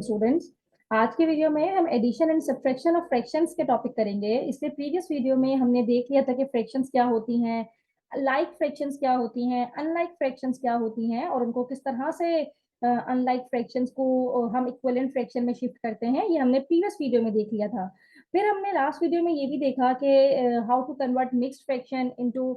Students, आज के video में हम addition and subtraction of fractions के टॉपिक करेंगे। इससे प्रीवियस वीडियो में हमने देख लिया था कि फ्रैक्शंस क्या होती हैं, लाइक फ्रैक्शंस क्या होती हैं, अनलाइक फ्रैक्शंस क्या होती हैं और उनको किस तरह से अनलाइक फ्रैक्शंस को हम इक्विवेलेंट फ्रैक्शन में शिफ्ट करते हैं, ये हमने प्रीवियस वीडियो में देख लिया था। फिर हमने लास्ट वीडियो में ये भी देखा कि how to convert mixed fraction into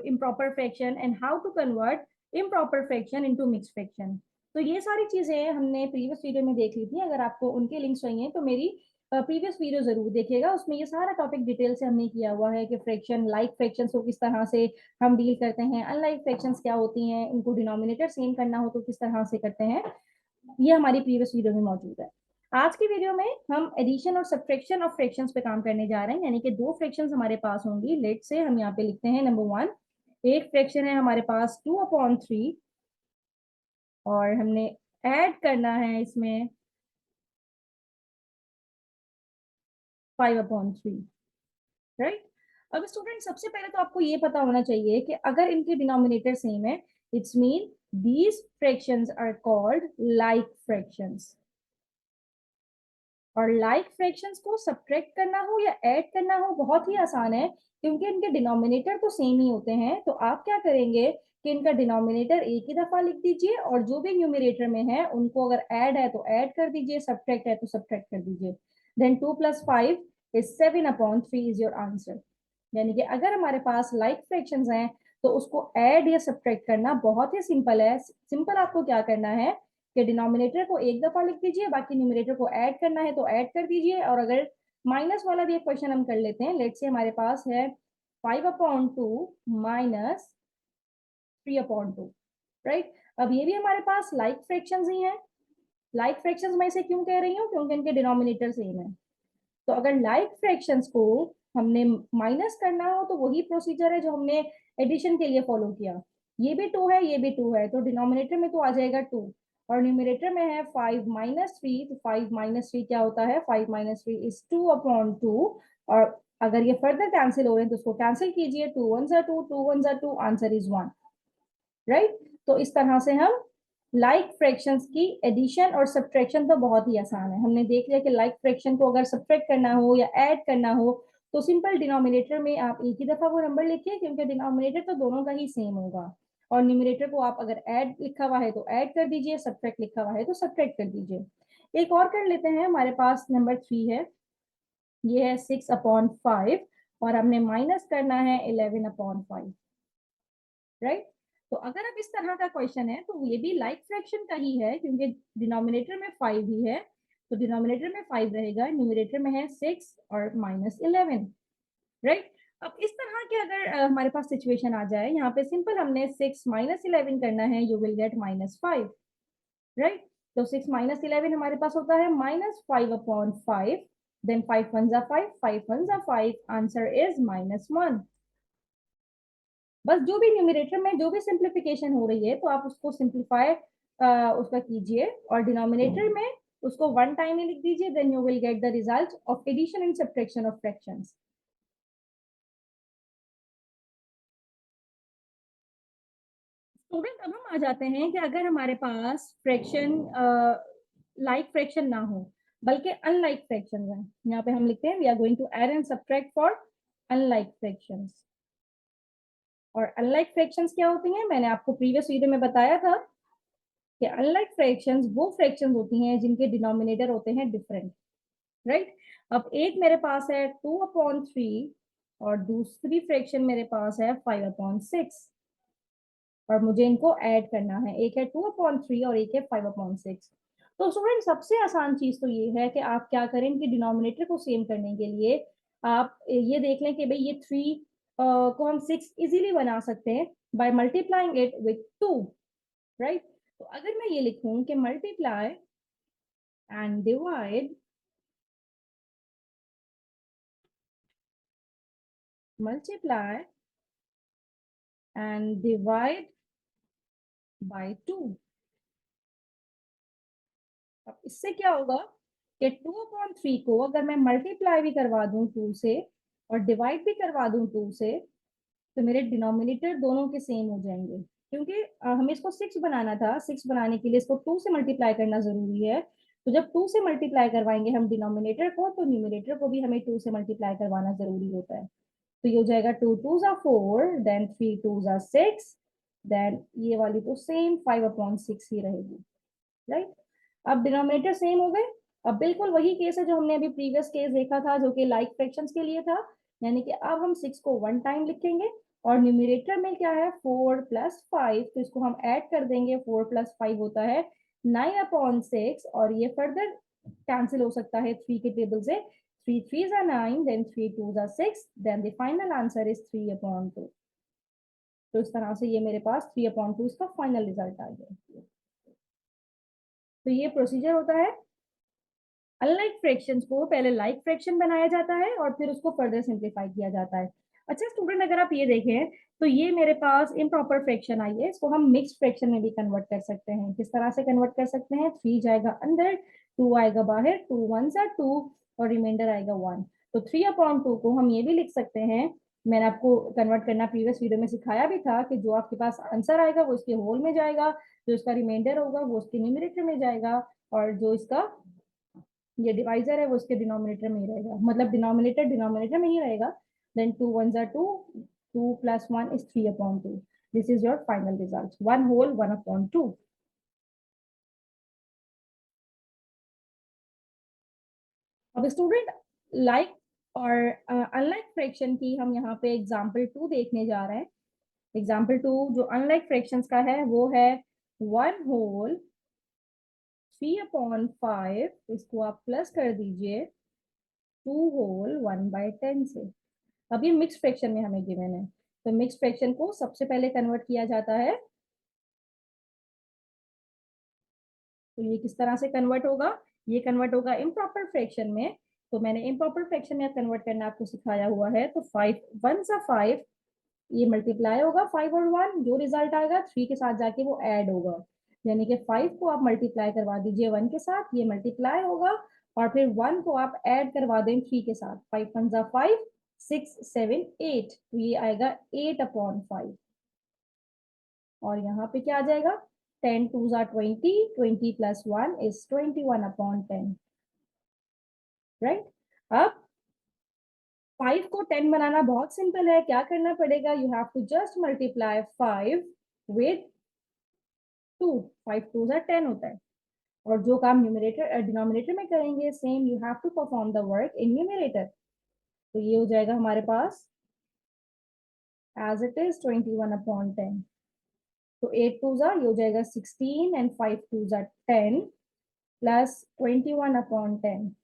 improper fraction and how to convert improper fraction into mixed fraction. तो ये सारी चीजें हमने प्रीवियस वीडियो में देख ली थी। अगर आपको उनके लिंक्स चाहिए तो मेरी प्रीवियस वीडियो जरूर देखिएगा, उसमें ये सारा टॉपिक डिटेल से हमने किया हुआ है कि फ्रैक्शन, लाइक फ्रैक्शंस को किस तरह से हम डील करते हैं, अनलाइक फ्रैक्शंस क्या होती हैं, उनको डिनोमिनेटर सेम करना हो तो किस तरह से करते हैं, ये हमारी प्रीवियस वीडियो में मौजूद है। आज की वीडियो में हम एडिशन और सब्ट्रैक्शन ऑफ फ्रैक्शंस पे काम करने जा रहे हैं, यानी कि दो फ्रैक्शंस हमारे पास होंगी। लेट से हम यहाँ पे लिखते हैं नंबर 1, एक फ्रैक्शन है हमारे पास 2/3 और हमने ऐड करना है इसमें 5/3, राइट। अब स्टूडेंट सबसे पहले तो आपको ये पता होना चाहिए कि अगर इनके डिनोमिनेटर सेम है, it's mean these fractions are called like fractions. और लाइक फ्रैक्शंस को सब्ट्रैक्ट करना हो या ऐड करना हो बहुत ही आसान है, क्योंकि इनके डिनोमिनेटर तो सेम ही होते हैं। तो आप क्या करेंगे कि इनका डिनोमिनेटर एक ही दफा लिख दीजिए और जो भी न्यूमरेटर में है उनको अगर ऐड है तो ऐड कर दीजिए, सब्ट्रैक्ट है तो सब्ट्रैक्ट कर दीजिए। Then 2 + 5 is 7/3 is your answer. यानी कि अगर हमारे पास लाइक फ्रैक्शंस हैं तो उसको ऐड या सब्ट्रैक्ट करना बहुत ही सिंपल है। सिंपल आपको क्या करना है कि डिनोमिनेटर को एक दफा लिख दीजिए, बाकी न्यूमरेटर को ऐड करना है तो ऐड कर दीजिए। और अगर माइनस वाला भी एक क्वेश्चन हम कर लेते हैं, लेट से हमारे पास है 5/2 माइनस 3/2, राइट। अब ये भी हमारे पास लाइक फ्रैक्शंस ही हैं। लाइक फ्रैक्शंस मैं इसे क्यों कह रही हूँ, क्योंकि इनके डिनोमिनेटर सेम है। तो अगर लाइक फ्रैक्शंस को हमने माइनस करना हो तो वही प्रोसीजर है जो हमने एडिशन के लिए फॉलो किया। ये भी 2 है, ये भी 2 है, तो डिनोमिनेटर में तो आ जाएगा 2 और न्यूमरेटर में है 5 - 3। तो 5 - 3 क्या होता है, 5 - 3 इज 2/2। और अगर ये फर्दर कैंसिल हो रहे हैं तो उसको कैंसिल कीजिए, 2 1 are 2, 2 1 are 2, answer is 1, right. तो इस तरह से हम लाइक फ्रैक्शंस की एडिशन और सब्ट्रैक्शन तो बहुत ही आसान है। हमने देख लिया कि लाइक फ्रैक्शन को अगर सब्ट्रैक्ट करना हो या ऐड करना हो तो सिंपल डिनोमिनेटर में आप एक ही दफा वो नंबर लिखिए, क्योंकि डिनोमिनेटर तो दोनों का ही सेम होगा। और न्यूमरेटर को आप अगर ऐड लिखा हुआ है तो ऐड कर दीजिए, सब्ट्रैक्ट लिखा हुआ है तो सब्ट्रैक्ट कर दीजिए। एक और कर लेते हैं, हमारे पास नंबर 3 है, ये है 6/5 और हमने माइनस करना है 11/5, राइट। तो अगर अब इस तरह का क्वेश्चन है तो ये भी लाइक फ्रैक्शन का ही है, क्योंकि डिनोमिनेटर में 5 ही है तो डिनोमिनेटर में 5 रहेगा, न्यूमरेटर में है 6 और -11, राइट। अब इस तरह के अगर हमारे पास सिचुएशन आ जाए, यहाँ पे सिंपल हमने 6 - 11 करना है, यू विल गेट -5, राइट। तो 6 - 11 हमारे पास होता है -5/5, देन 5 1 5, 5 1 5, आंसर इज -1। बस जो भी न्यूमरेटर में जो भी सिंप्लीफिकेशन हो रही है तो आप उसको सिंप्लीफाई उसका कीजिए और डिनोमिनेटर में उसको वन टाइम ही लिख दीजिए, then you will get the result of addition and subtraction of fractions. Student, अब हम आ जाते हैं कि अगर हमारे पास फ्रैक्शन लाइक फ्रैक्शन ना हो बल्कि अनलाइक फ्रैक्शन है, यहाँ पे हम लिखते हैं we are going to add and subtract for unlike fractions. और अनलाइक फ्रैक्शंस क्या होती हैं, मैंने आपको प्रीवियस वीडियो में बताया था कि अनलाइक फ्रैक्शंस वो फ्रैक्शंस होती हैं जिनके डिनोमिनेटर होते हैं डिफरेंट, राइट। अब एक मेरे पास है 2/3 और दूसरी फ्रैक्शन मेरे पास है 5/6 और मुझे इनको ऐड करना है, एक है 2/3 और एक है 5/6। तो स्टूडेंट सबसे आसान चीज तो ये है कि आप क्या करें कि डिनोमिनेटर को सेम करने के लिए आप ये देख लें कि भाई ये 3 को हम 6 इजीली बना सकते हैं by multiplying it with 2, right. तो अगर मैं ये लिखूं कि multiply and divide, multiply and divide by 2, अब इससे क्या होगा कि 2/3 को अगर मैं मल्टीप्लाई भी करवा दूं 2 से और डिवाइड भी करवा दूं 2 से तो मेरे डिनोमिनेटर दोनों के सेम हो जाएंगे, क्योंकि हमें इसको 6 बनाना था। 6 बनाने के लिए इसको 2 से मल्टीप्लाई करना जरूरी है, तो जब 2 से मल्टीप्लाई करवाएंगे हम डिनोमिनेटर को, तो न्यूमिनेटर को भी हमें 2 से मल्टीप्लाई करवाना जरूरी होता है। तो ये हो जाएगा 2 2s are 4, then 3 2s are 6, then ये वाली तो सेम 5/6 ही रहेगी, राइट। अब डिनोमिनेटर सेम हो गए। अब बिल्कुल वही केस है जो हमने अभी प्रीवियस केस देखा था, जो कि लाइक फ्रैक्शंस के लिए था, यानी कि अब हम 6 को 1 टाइम लिखेंगे और न्यूमिनेटर में क्या है 4 + 5, तो इसको हम ऐड कर देंगे। 4 + 5 होता है 9/6, और ये फर्दर कैंसिल हो सकता है 3 के टेबल से। 3 3s are 9, then 3 2s are 6, then the final answer is 3/2। तो इस तरह से ये मेरे पास 3/2 इसका फाइनल रिजल्ट आ गया। तो ये प्रोसीजर होता है। अनलाइक फ्रैक्शंस को पहले लाइक फ्रैक्शन बनाया जाता है और फिर उसको फर्दर सिंप्लीफाई किया जाता है। अच्छा स्टूडेंट, अगर आप ये देखें तो ये मेरे पास इम्प्रॉपर फ्रैक्शन आई है, इसको हम मिक्स्ड फ्रैक्शन में भी कन्वर्ट कर सकते हैं। किस तरह से कन्वर्ट कर सकते हैं? 3 जाएगा अंदर, 2 आएगा बाहर, 2 1s are 2 और रिमाइंडर आएगा 1। तो 3/2 को हम ये भी लिख सकते हैं, मैंने आपको कन्वर्ट करना प्रीवियस वीडियो में सिखाया भी था, कि जो आपके पास आंसर आएगा वो इसके होल में जाएगा, जो इसका रिमाइंडर होगा वो उसके न्यूमरेटर में जाएगा, और जो इसका ये डिवाइजर है वो इसके डिनोमिनेटर में ही रहेगा, मतलब डिनोमिनेटर डिनोमिनेटर में ही रहेगा। Then 2 1s are 2, 2 + 1 is 3/2। This is your final result, 1 whole 1/2। अब स्टूडेंट, लाइक और अनलाइक फ्रैक्शन की हम यहाँ पे एग्जाम्पल 2 देखने जा रहे हैं। एग्जाम्पल 2 जो अनलाइक फ्रैक्शंस का है वो है 1 whole 3/5, इसको आप प्लस कर दीजिए 2 whole 1/10 से। अब ये मिक्स फ्रैक्शन में हमें गिवन है, तो मिक्स फ्रैक्शन को सबसे पहले कन्वर्ट किया जाता है। तो ये किस तरह से कन्वर्ट होगा? ये कन्वर्ट होगा इम्प्रॉपर फ्रैक्शन में। तो मैंने इम्प्रॉपर फ्रैक्शन में कन्वर्ट करना आपको सिखाया हुआ है। तो 5 1s are 5, ये मल्टीप्लाई होगा 5 और 1, जो रिजल्ट आएगा 3 के साथ जाके वो ऐड होगा, यानी कि 5 को आप मल्टीप्लाई करवा दीजिए 1 के साथ, ये मल्टीप्लाई होगा, और फिर 1 को आप ऐड करवा दें 3 के साथ। 5 1s are 5, 6 7 8, तो ये आएगा 8/5। और यहाँ पे क्या आ जाएगा? 10 2s are 20, 20 + 1 is 21/10, राइट। अब 5 को 10 बनाना बहुत सिंपल है। क्या करना पड़ेगा? You have to just multiply 5 with 2। 5 2s are 10 होता है, और जो काम न्यूमरेटर डिनोमिनेटर में करेंगे same you have to perform the work in numerator. तो ये हो जाएगा हमारे पास एज इट इज 21/10। तो 8 2s are, ये हो जाएगा 16, and 5 2s are 10 plus 21/10,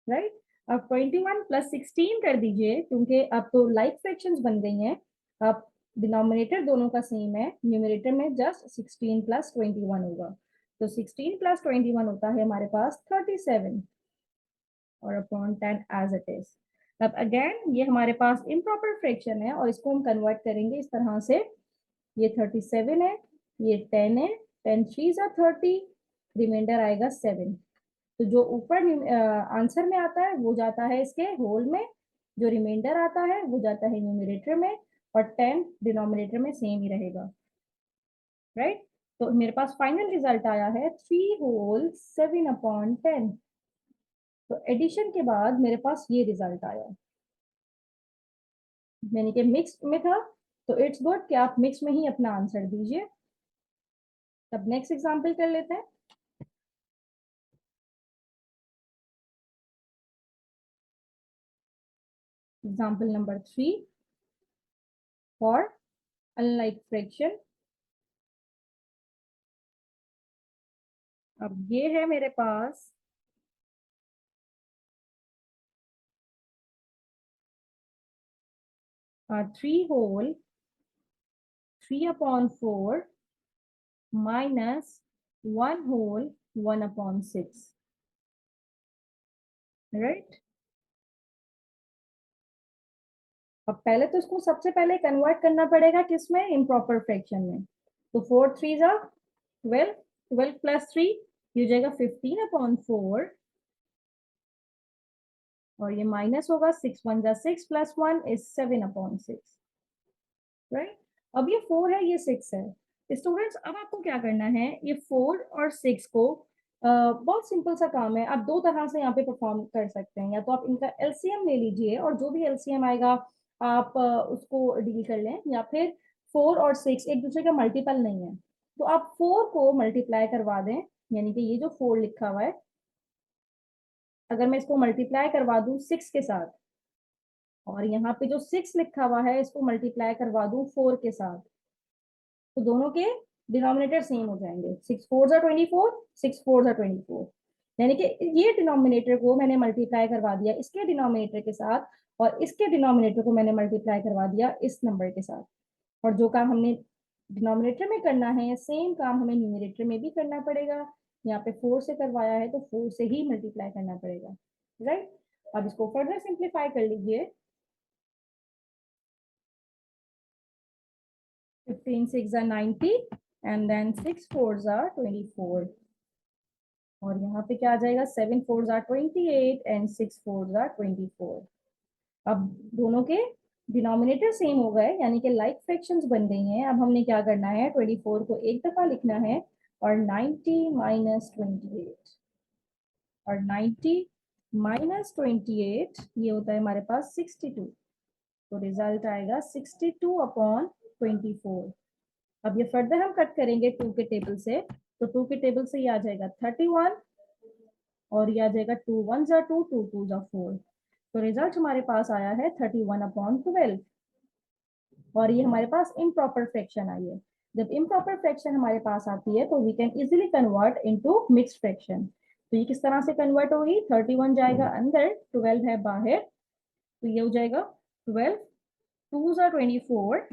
right. अब 21 + 16 कर दीजिए, क्योंकि अब तो लाइक फ्रैक्शंस बन गई हैं। अब डिनोमिनेटर दोनों का सेम है, न्यूमरेटर में जस्ट 16 + 21 होगा। तो 16 + 21 होता है हमारे पास 37, और अपॉन 10 एज इट इज। अब अगेन ये हमारे पास इम्प्रॉपर फ्रैक्शन है, और इसको हम कन्वर्ट करेंगे इस तरह से। ये 37 है, ये 10 है, 10 3s are 30, रिमाइंडर आएगा 7। तो जो ऊपर आंसर में आता है वो जाता है इसके होल में, जो रिमाइंडर आता है वो जाता है न्यूमरेटर में, और 10 डिनोमिनेटर में सेम ही रहेगा, राइट। तो मेरे पास फाइनल रिजल्ट आया है 3 whole 7/10। तो एडिशन के बाद मेरे पास ये रिजल्ट आया, यानी कि मिक्स में था। तो इट्स गुड कि आप मिक्स में ही अपना आंसर दीजिए। तब नेक्स्ट एग्जाम्पल कर लेते हैं। Example number 3 for unlike fraction. अब ये है मेरे पास 3 whole 3/4 minus 1 whole 1/6, राइट। अब पहले तो इसको सबसे पहले कन्वर्ट करना पड़ेगा किसमें? इम्प्रॉपर फ्रैक्शन में। तो 4 3s are 12, 12 + 3 ये हो जाएगा 15/4, और ये माइनस होगा 6 1s are 6 + 1 is 7/6, राइट। अब ये 4 है, ये 6 है। स्टूडेंट्स, अब आपको क्या करना है, ये 4 और 6 को बहुत सिंपल सा काम है, आप दो तरह से यहाँ पे परफॉर्म कर सकते हैं। या तो आप इनका एलसीएम ले लीजिए और जो भी एलसीएम आएगा आप उसको डील कर लें, या फिर 4 और 6 एक दूसरे का मल्टीपल नहीं है तो आप 4 को मल्टीप्लाई करवा दें। यानी कि ये जो 4 लिखा हुआ है, अगर मैं इसको मल्टीप्लाई करवा दूं 6 के साथ, और यहाँ पे जो 6 लिखा हुआ है इसको मल्टीप्लाई करवा दूं 4 के साथ, तो दोनों के डिनोमिनेटर सेम हो जाएंगे। 6 4 जा 24, 6 4 जा 24। यानी कि ये डिनोमिनेटर को मैंने मल्टीप्लाई करवा दिया इसके डिनोमिनेटर के साथ, और इसके डिनोमिनेटर को मैंने मल्टीप्लाई करवा दिया इस नंबर के साथ। और जो काम हमने डिनोमिनेटर में करना है सेम काम हमें न्यूमरेटर में भी करना पड़ेगा। यहाँ पे 4 से करवाया है तो 4 से ही मल्टीप्लाई करना पड़ेगा, राइट। अब इसको फर्दर सिंप्लीफाई कर लीजिए। 15 6 जा 90 एंड देन 6 4 जा 24। और यहाँ पे क्या आ जाएगा, 7 4 जा 28 एंड 6 4 जा 24। अब दोनों के डिनोमिनेटर सेम हो गए, यानी कि लाइक फ्रैक्शंस बन गई हैं। अब हमने क्या करना है, 24 को एक दफा लिखना है और 90 माइनस 28, और 90 माइनस 28 ये होता है हमारे पास 62। तो रिजल्ट आएगा 62 अपॉन 24। अब ये फर्दर हम कट करेंगे 2 के टेबल से, तो 2 के टेबल से ये आ जाएगा 31, और ये आ जाएगा 2 1 जा 2, 2 2 जा 4। तो रिजल्ट हमारे पास आया है 31 अपॉन 12। और ये हमारे पास इम्प्रॉपर फ्रैक्शन आई है। जब इम्प्रॉपर फ्रैक्शन हमारे पास आती है तो we can easily convert into mixed fraction. तो ये किस तरह से कन्वर्ट होगी, 31 जाएगा अंदर, 12 है बाहर, तो ये हो जाएगा 12 2 जा 24।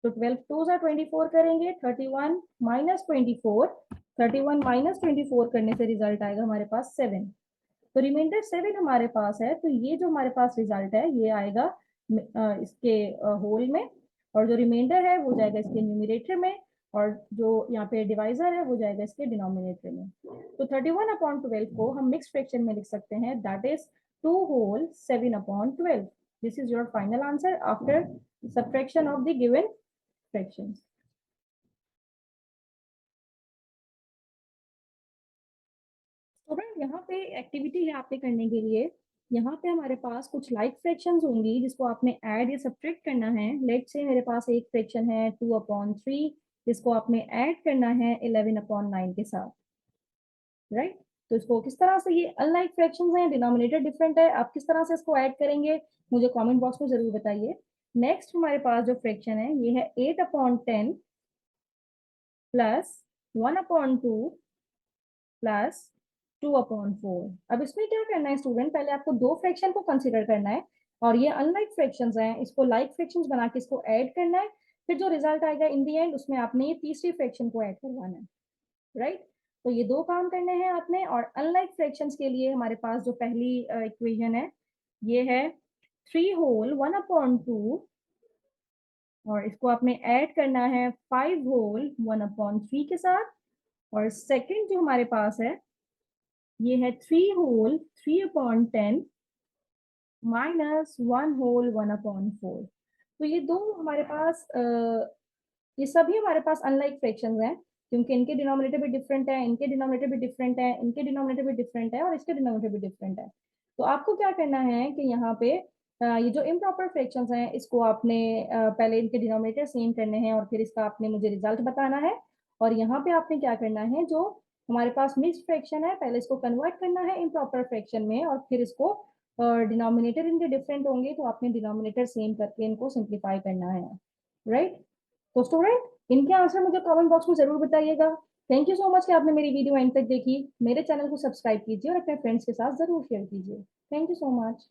तो 12 2 जा 24 करेंगे, 31 माइनस 24, 31 माइनस 24 करने से रिजल्ट आएगा हमारे पास 7। तो रिमाइंडर 7 हमारे पास है, तो ये जो हमारे पास रिजल्ट है ये आएगा इसके होल में, और जो रिमाइंडर है वो जाएगा इसके न्यूमरेटर में, और जो यहाँ पे डिवाइजर है वो जाएगा इसके डिनोमिनेटर में। तो 31 अपॉन 12 को हम मिक्स फ्रैक्शन में लिख सकते हैं, that is 2 whole 7 upon 12। This is your final answer after subtraction of the given fractions. Student यहाँ पे एक्टिविटी है आपने करने के लिए। यहाँ पे हमारे पास कुछ लाइक फ्रैक्शंस होंगी जिसको आपने ऐड या सब्ट्रैक्ट करना है। लेट से मेरे पास एक फ्रैक्शन है 2 अपॉन 3, जिसको आपने ऐड करना है 11 अपॉन 9 के साथ, राइट। तो इसको किस तरह से, ये अनलाइक फ्रैक्शंस हैं, डिनोमिनेटर डिफरेंट है, आप किस तरह से इसको ऐड करेंगे मुझे कमेंट बॉक्स में जरूर बताइए। नेक्स्ट हमारे पास जो फ्रैक्शन है ये है 8 अपॉन 10 प्लस 1 अपॉन 2 प्लस 2/4। अब इसमें क्या करना है स्टूडेंट, पहले आपको दो फ्रैक्शन को कंसिडर करना है, और ये अनलाइक फ्रैक्शंस हैं, इसको लाइक फ्रैक्शंस बना के इसको ऐड करना है। फिर जो रिजल्ट आएगा इन दी एंड उसमें आपने ये तीसरी फ्रैक्शन को ऐड करवाना है, राइट। तो ये दो काम करने हैं आपने। और अनलाइक फ्रैक्शंस के लिए हमारे पास जो पहली इक्वेशन है ये है 3 होल 1/2, और इसको आपने ऐड करना है 5 होल 1/3 के साथ। और सेकंड जो हमारे पास है ये है 3 होल 3/10 माइनस 1 होल 1/4। तो ये दो हमारे पास ये सभी हमारे पास अनलाइक फ्रैक्शंस हैं, क्योंकि इनके डिनोमिनेटर भी डिफरेंट है, इनके डिनोमिनेटर भी डिफरेंट है, इनके डिनोमिनेटर भी डिफरेंट है, और इसके डिनोमिनेटर भी डिफरेंट है। तो आपको क्या करना है कि यहाँ पे ये जो इम्प्रॉपर फ्रैक्शंस हैं इसको आपने पहले इनके डिनोमिनेटर सेम करने हैं, और फिर इसका आपने मुझे रिजल्ट बताना है। और यहाँ पे आपने क्या करना है, जो हमारे पास मिक्स्ड फ्रैक्शन है पहले इसको कन्वर्ट करना है इम्प्रॉपर फ्रैक्शन में, और फिर इसको डिनोमिनेटर इनके डिफरेंट होंगे तो आपने डिनोमिनेटर सेम करके इनको सिंप्लीफाई करना है, राइट। तो स्टूडेंट इनके आंसर मुझे कमेंट बॉक्स में जरूर बताइएगा। थैंक यू सो मच कि आपने मेरी वीडियो एंड तक देखी। मेरे चैनल को सब्सक्राइब कीजिए और अपने फ्रेंड्स के साथ जरूर शेयर कीजिए। Thank you so much.